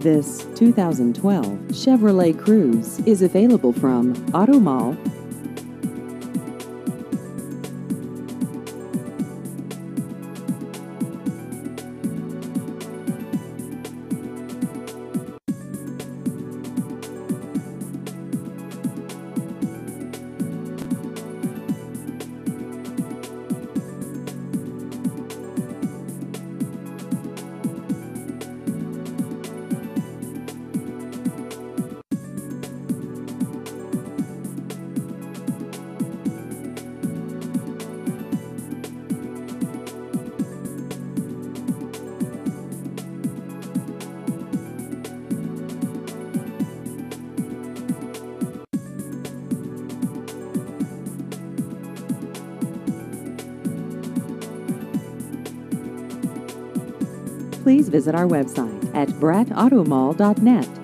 This 2012 Chevrolet Cruze is available from Auto Mall. Please visit our website at bratautomall.net.